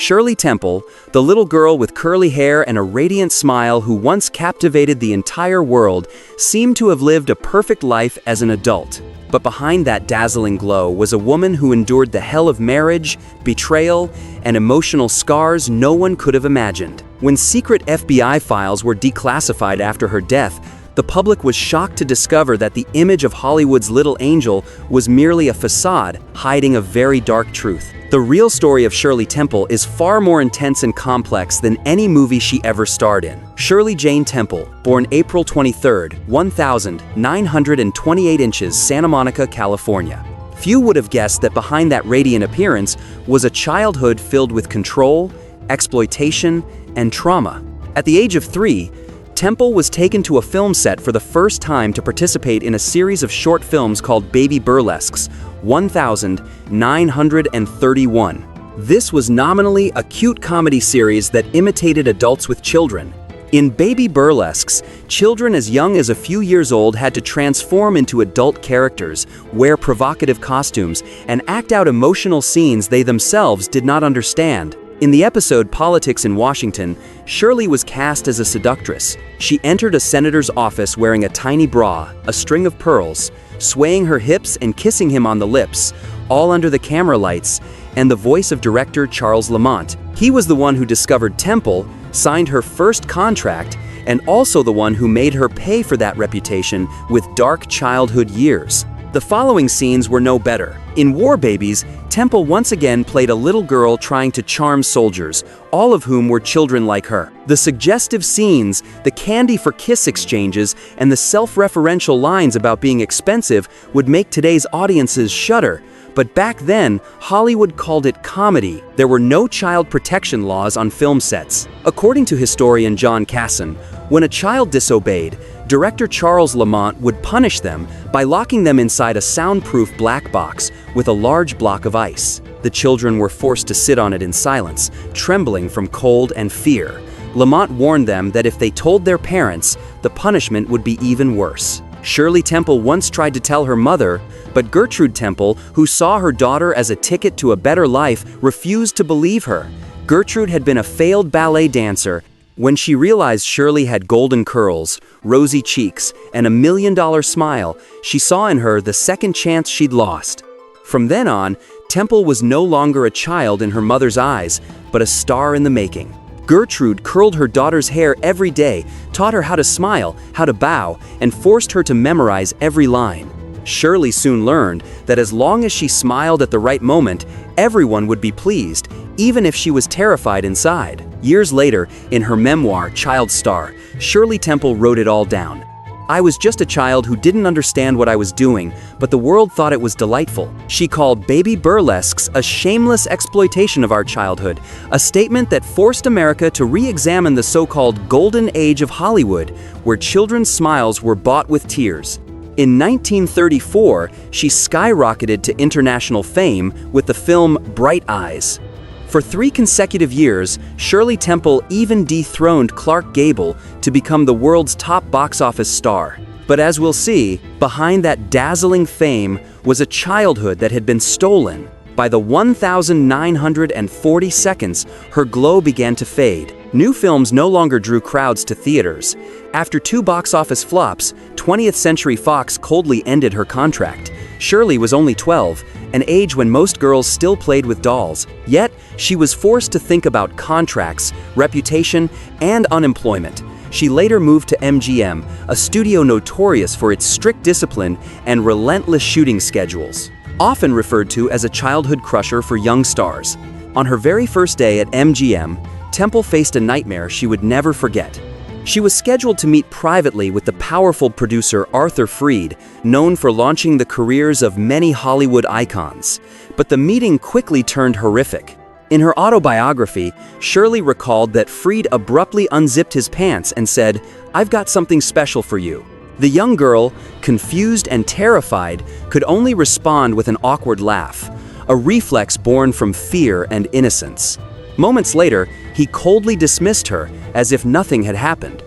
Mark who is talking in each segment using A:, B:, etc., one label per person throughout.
A: Shirley Temple, the little girl with curly hair and a radiant smile who once captivated the entire world, seemed to have lived a perfect life as an adult. But behind that dazzling glow was a woman who endured the hell of marriage, betrayal, and emotional scars no one could have imagined. When secret FBI files were declassified after her death, the public was shocked to discover that the image of Hollywood's little angel was merely a facade hiding a very dark truth. The real story of Shirley Temple is far more intense and complex than any movie she ever starred in. Shirley Jane Temple, born April 23, 1928 inches, Santa Monica, California. Few would have guessed that behind that radiant appearance was a childhood filled with control, exploitation, and trauma. At the age of 3, Temple was taken to a film set for the first time to participate in a series of short films called Baby Burlesks, 1931. This was nominally a cute comedy series that imitated adults with children. In Baby Burlesks, children as young as a few years old had to transform into adult characters, wear provocative costumes, and act out emotional scenes they themselves did not understand. In the episode Politics in Washington, Shirley was cast as a seductress. She entered a senator's office wearing a tiny bra, a string of pearls, swaying her hips and kissing him on the lips, all under the camera lights, and the voice of director Charles Lamont. He was the one who discovered Temple, signed her first contract, and also the one who made her pay for that reputation with dark childhood years. The following scenes were no better. In War Babies, Temple once again played a little girl trying to charm soldiers, all of whom were children like her. The suggestive scenes, the candy for kiss exchanges, and the self-referential lines about being expensive would make today's audiences shudder. But back then, Hollywood called it comedy. There were no child protection laws on film sets. According to historian John Casson, when a child disobeyed, director Charles Lamont would punish them by locking them inside a soundproof black box with a large block of ice. The children were forced to sit on it in silence, trembling from cold and fear. Lamont warned them that if they told their parents, the punishment would be even worse. Shirley Temple once tried to tell her mother, but Gertrude Temple, who saw her daughter as a ticket to a better life, refused to believe her. Gertrude had been a failed ballet dancer. When she realized Shirley had golden curls, rosy cheeks, and $1 million smile, she saw in her the second chance she'd lost. From then on, Temple was no longer a child in her mother's eyes, but a star in the making. Gertrude curled her daughter's hair every day, taught her how to smile, how to bow, and forced her to memorize every line. Shirley soon learned that as long as she smiled at the right moment, everyone would be pleased, even if she was terrified inside. Years later, in her memoir, Child Star, Shirley Temple wrote it all down. "I was just a child who didn't understand what I was doing, but the world thought it was delightful." She called Baby Burlesks a shameless exploitation of our childhood, a statement that forced America to re-examine the so-called golden age of Hollywood, where children's smiles were bought with tears. In 1934, she skyrocketed to international fame with the film Bright Eyes. For 3 consecutive years, Shirley Temple even dethroned Clark Gable to become the world's top box office star. But as we'll see, behind that dazzling fame was a childhood that had been stolen. By the 1940 seconds, her glow began to fade. New films no longer drew crowds to theaters. After 2 box office flops, 20th Century Fox coldly ended her contract. Shirley was only 12, an age when most girls still played with dolls. Yet, she was forced to think about contracts, reputation, and unemployment. She later moved to MGM, a studio notorious for its strict discipline and relentless shooting schedules. Often referred to as a childhood crusher for young stars. On her very first day at MGM, Temple faced a nightmare she would never forget. She was scheduled to meet privately with the powerful producer Arthur Freed, known for launching the careers of many Hollywood icons. But the meeting quickly turned horrific. In her autobiography, Shirley recalled that Freed abruptly unzipped his pants and said, "I've got something special for you." The young girl, confused and terrified, could only respond with an awkward laugh, a reflex born from fear and innocence. Moments later, he coldly dismissed her as if nothing had happened.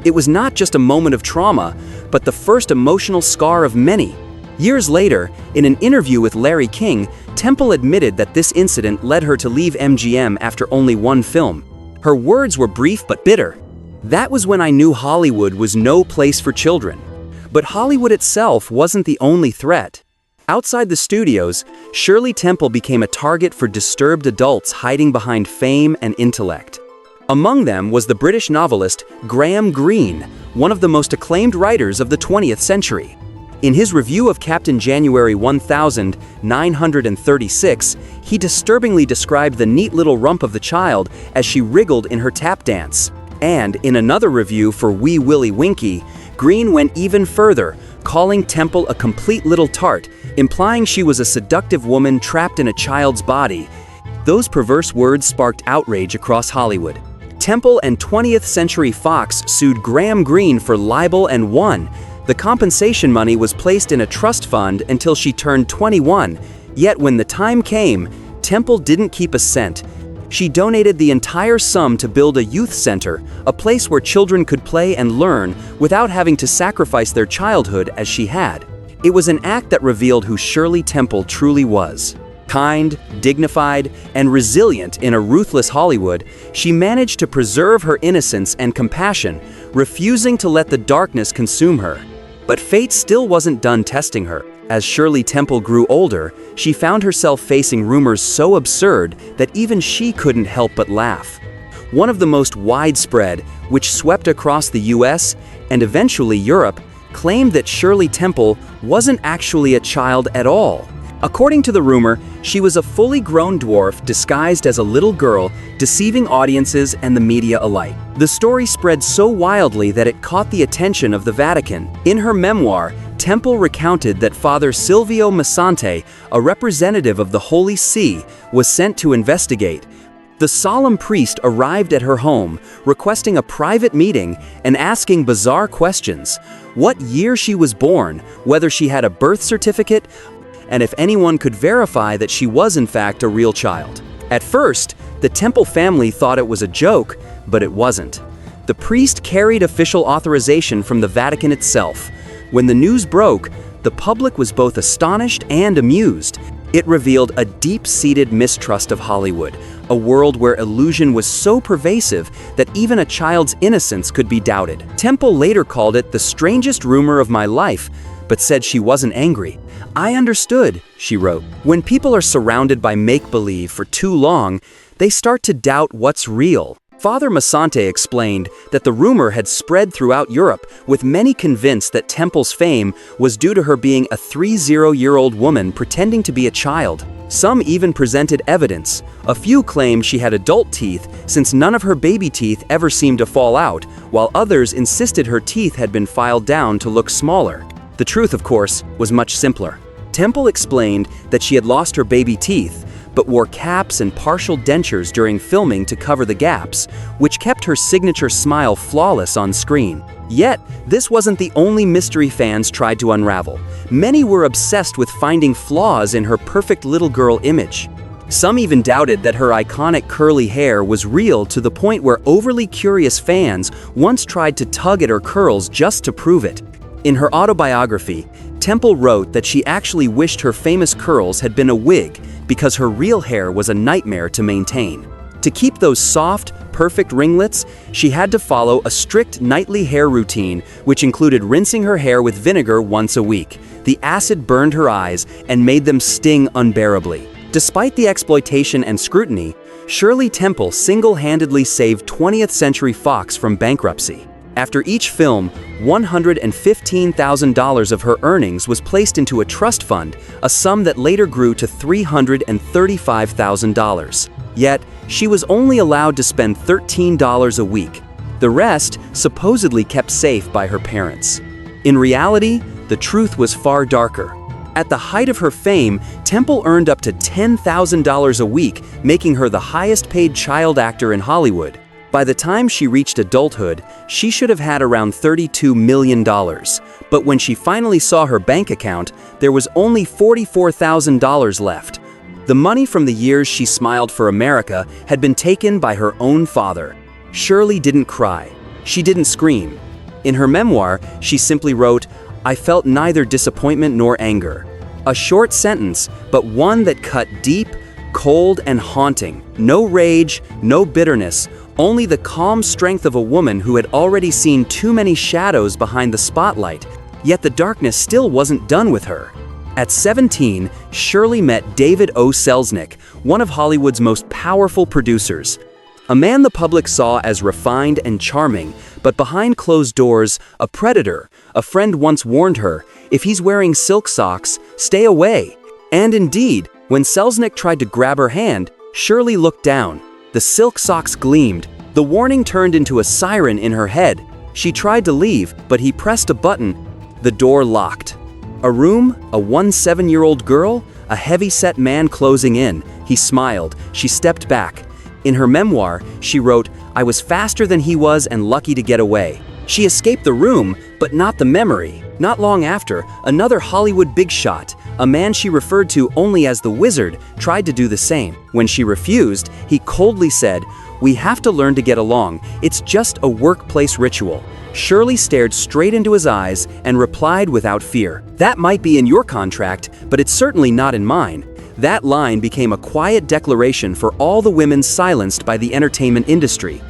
A: It was not just a moment of trauma, but the first emotional scar of many. Years later, in an interview with Larry King, Temple admitted that this incident led her to leave MGM after only one film. Her words were brief but bitter. "That was when I knew Hollywood was no place for children." But Hollywood itself wasn't the only threat. Outside the studios, Shirley Temple became a target for disturbed adults hiding behind fame and intellect. Among them was the British novelist Graham Greene, one of the most acclaimed writers of the 20th century. In his review of Captain January 1936, he disturbingly described the neat little rump of the child as she wriggled in her tap dance. And in another review for Wee Willie Winkie, Greene went even further, calling Temple a complete little tart, implying she was a seductive woman trapped in a child's body. Those perverse words sparked outrage across Hollywood. Temple and 20th Century Fox sued Graham Greene for libel and won. The compensation money was placed in a trust fund until she turned 21, yet when the time came, Temple didn't keep a cent. She donated the entire sum to build a youth center, a place where children could play and learn without having to sacrifice their childhood as she had. It was an act that revealed who Shirley Temple truly was. Kind, dignified, and resilient in a ruthless Hollywood, she managed to preserve her innocence and compassion, refusing to let the darkness consume her. But fate still wasn't done testing her. As Shirley Temple grew older, she found herself facing rumors so absurd that even she couldn't help but laugh. One of the most widespread, which swept across the US and eventually Europe, claimed that Shirley Temple wasn't actually a child at all. According to the rumor, she was a fully grown dwarf disguised as a little girl, deceiving audiences and the media alike. The story spread so wildly that it caught the attention of the Vatican. In her memoir, Temple recounted that Father Silvio Massante, a representative of the Holy See, was sent to investigate. The solemn priest arrived at her home, requesting a private meeting and asking bizarre questions: what year she was born, whether she had a birth certificate, and if anyone could verify that she was in fact a real child. At first, the Temple family thought it was a joke, but it wasn't. The priest carried official authorization from the Vatican itself. When the news broke, the public was both astonished and amused. It revealed a deep-seated mistrust of Hollywood, a world where illusion was so pervasive that even a child's innocence could be doubted. Temple later called it the strangest rumor of my life, but said she wasn't angry. "I understood," she wrote. "When people are surrounded by make-believe for too long, they start to doubt what's real." Father Massante explained that the rumor had spread throughout Europe, with many convinced that Temple's fame was due to her being a 30-year-old woman pretending to be a child. Some even presented evidence. A few claimed she had adult teeth, since none of her baby teeth ever seemed to fall out, while others insisted her teeth had been filed down to look smaller. The truth, of course, was much simpler. Temple explained that she had lost her baby teeth, but wore caps and partial dentures during filming to cover the gaps, which kept her signature smile flawless on screen. Yet, this wasn't the only mystery fans tried to unravel. Many were obsessed with finding flaws in her perfect little girl image. Some even doubted that her iconic curly hair was real, to the point where overly curious fans once tried to tug at her curls just to prove it. In her autobiography, Temple wrote that she actually wished her famous curls had been a wig because her real hair was a nightmare to maintain. To keep those soft, perfect ringlets, she had to follow a strict nightly hair routine, which included rinsing her hair with vinegar once a week. The acid burned her eyes and made them sting unbearably. Despite the exploitation and scrutiny, Shirley Temple single-handedly saved 20th Century Fox from bankruptcy. After each film, $115,000 of her earnings was placed into a trust fund, a sum that later grew to $335,000. Yet, she was only allowed to spend $13 a week. The rest supposedly kept safe by her parents. In reality, the truth was far darker. At the height of her fame, Temple earned up to $10,000 a week, making her the highest-paid child actor in Hollywood. By the time she reached adulthood, she should have had around $32 million. But when she finally saw her bank account, there was only $44,000 left. The money from the years she smiled for America had been taken by her own father. Shirley didn't cry. She didn't scream. In her memoir, she simply wrote, I felt neither disappointment nor anger. A short sentence, but one that cut deep, cold, and haunting. No rage, no bitterness, only the calm strength of a woman who had already seen too many shadows behind the spotlight, yet the darkness still wasn't done with her. At 17, Shirley met David O. Selznick, one of Hollywood's most powerful producers. A man the public saw as refined and charming, but behind closed doors, a predator. A friend once warned her, "If he's wearing silk socks, stay away." And indeed, when Selznick tried to grab her hand, Shirley looked down. The silk socks gleamed. The warning turned into a siren in her head. She tried to leave, but he pressed a button. The door locked. A room, a 17-year-old girl, a heavy-set man closing in. He smiled. She stepped back. In her memoir, she wrote, "I was faster than he was and lucky to get away." She escaped the room, but not the memory. Not long after, another Hollywood big shot, a man she referred to only as the Wizard, tried to do the same. When she refused, he coldly said, "We have to learn to get along. It's just a workplace ritual." Shirley stared straight into his eyes and replied without fear, "That might be in your contract, but it's certainly not in mine." That line became a quiet declaration for all the women silenced by the entertainment industry.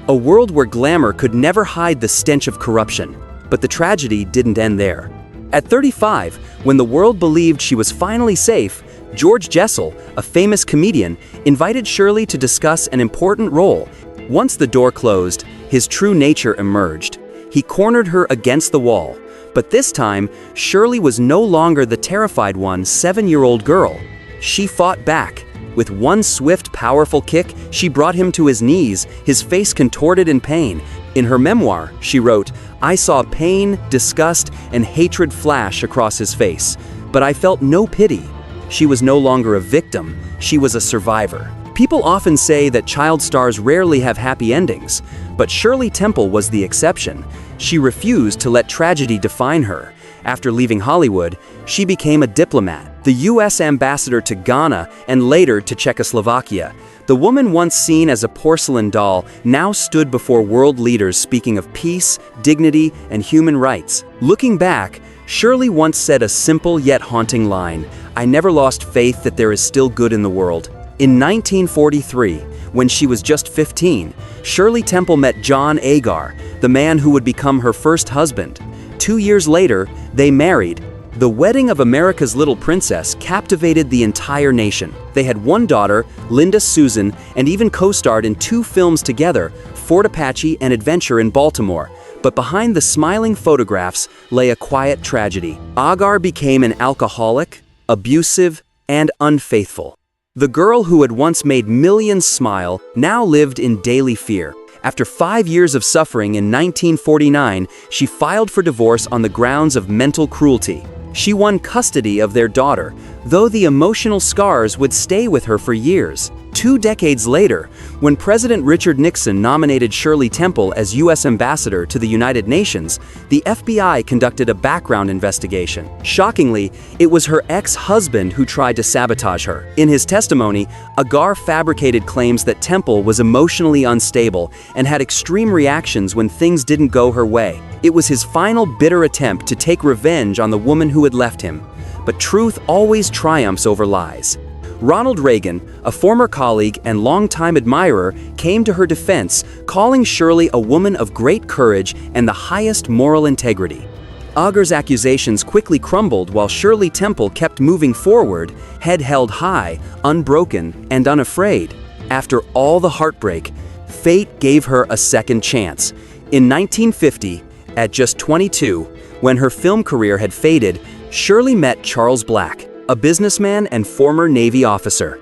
A: A world where glamour could never hide the stench of corruption. But the tragedy didn't end there. At 35, when the world believed she was finally safe, George Jessel, a famous comedian, invited Shirley to discuss an important role. Once the door closed, his true nature emerged. He cornered her against the wall. But this time, Shirley was no longer the terrified 7-year-old girl. She fought back. With one swift, powerful kick, she brought him to his knees, his face contorted in pain. In her memoir, she wrote, "I saw pain, disgust, and hatred flash across his face, but I felt no pity." She was no longer a victim, she was a survivor. People often say that child stars rarely have happy endings, but Shirley Temple was the exception. She refused to let tragedy define her. After leaving Hollywood, she became a diplomat, the U.S. ambassador to Ghana and later to Czechoslovakia. The woman once seen as a porcelain doll now stood before world leaders speaking of peace, dignity, and human rights. Looking back, Shirley once said a simple yet haunting line, "I never lost faith that there is still good in the world." In 1943, when she was just 15, Shirley Temple met John Agar, the man who would become her first husband. 2 years later, they married. The wedding of America's little princess captivated the entire nation. They had one daughter, Linda Susan, and even co-starred in 2 films together, Fort Apache and Adventure in Baltimore. But behind the smiling photographs lay a quiet tragedy. Agar became an alcoholic, abusive, and unfaithful. The girl who had once made millions smile now lived in daily fear. After 5 years of suffering in 1949, she filed for divorce on the grounds of mental cruelty. She won custody of their daughter, though the emotional scars would stay with her for years. 2 decades later, when President Richard Nixon nominated Shirley Temple as U.S. ambassador to the United Nations, the FBI conducted a background investigation. Shockingly, it was her ex-husband who tried to sabotage her. In his testimony, Agar fabricated claims that Temple was emotionally unstable and had extreme reactions when things didn't go her way. It was his final bitter attempt to take revenge on the woman who had left him. But truth always triumphs over lies. Ronald Reagan, a former colleague and longtime admirer, came to her defense, calling Shirley a woman of great courage and the highest moral integrity. Agar's accusations quickly crumbled while Shirley Temple kept moving forward, head held high, unbroken, and unafraid. After all the heartbreak, fate gave her a second chance. In 1950, at just 22, when her film career had faded, Shirley met Charles Black, a businessman and former Navy officer.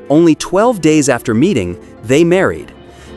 A: Only 12 days after meeting, they married.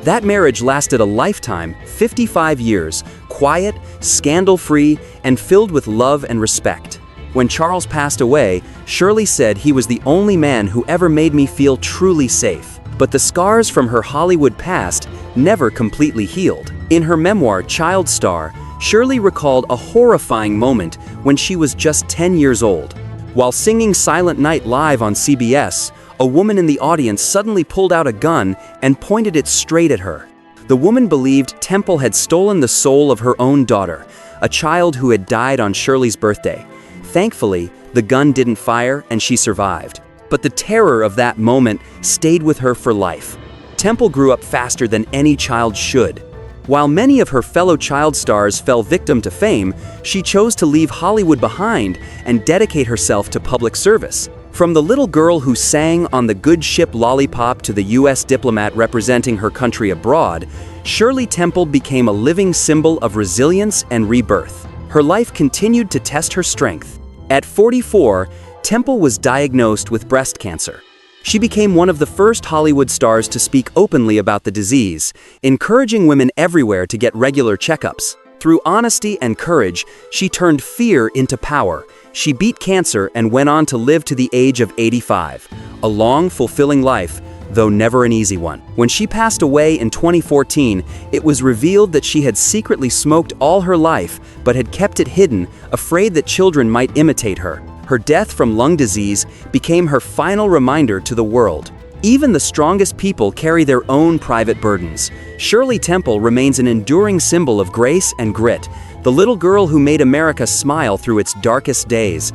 A: That marriage lasted a lifetime, 55 years, quiet, scandal-free, and filled with love and respect. When Charles passed away, Shirley said he was the only man who ever made me feel truly safe. But the scars from her Hollywood past never completely healed. In her memoir, Child Star, Shirley recalled a horrifying moment when she was just 10 years old. While singing Silent Night live on CBS, a woman in the audience suddenly pulled out a gun and pointed it straight at her. The woman believed Temple had stolen the soul of her own daughter. a child who had died on Shirley's birthday. Thankfully, the gun didn't fire and she survived. But the terror of that moment stayed with her for life. Temple grew up faster than any child should. While many of her fellow child stars fell victim to fame, she chose to leave Hollywood behind and dedicate herself to public service. From the little girl who sang on the good ship Lollipop to the U.S. diplomat representing her country abroad, Shirley Temple became a living symbol of resilience and rebirth. Her life continued to test her strength. At 44, Temple was diagnosed with breast cancer. She became one of the first Hollywood stars to speak openly about the disease, encouraging women everywhere to get regular checkups. Through honesty and courage, she turned fear into power. She beat cancer and went on to live to the age of 85. A long, fulfilling life, though never an easy one. When she passed away in 2014, it was revealed that she had secretly smoked all her life, but had kept it hidden, afraid that children might imitate her. Her death from lung disease became her final reminder to the world. Even the strongest people carry their own private burdens. Shirley Temple remains an enduring symbol of grace and grit, the little girl who made America smile through its darkest days,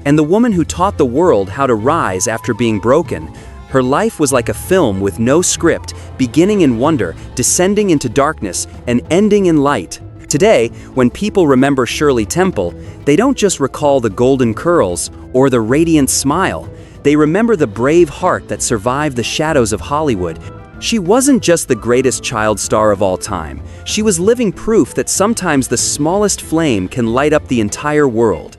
A: and the woman who taught the world how to rise after being broken. Her life was like a film with no script, beginning in wonder, descending into darkness, and ending in light. Today, when people remember Shirley Temple, they don't just recall the golden curls or the radiant smile. They remember the brave heart that survived the shadows of Hollywood. She wasn't just the greatest child star of all time. She was living proof that sometimes the smallest flame can light up the entire world.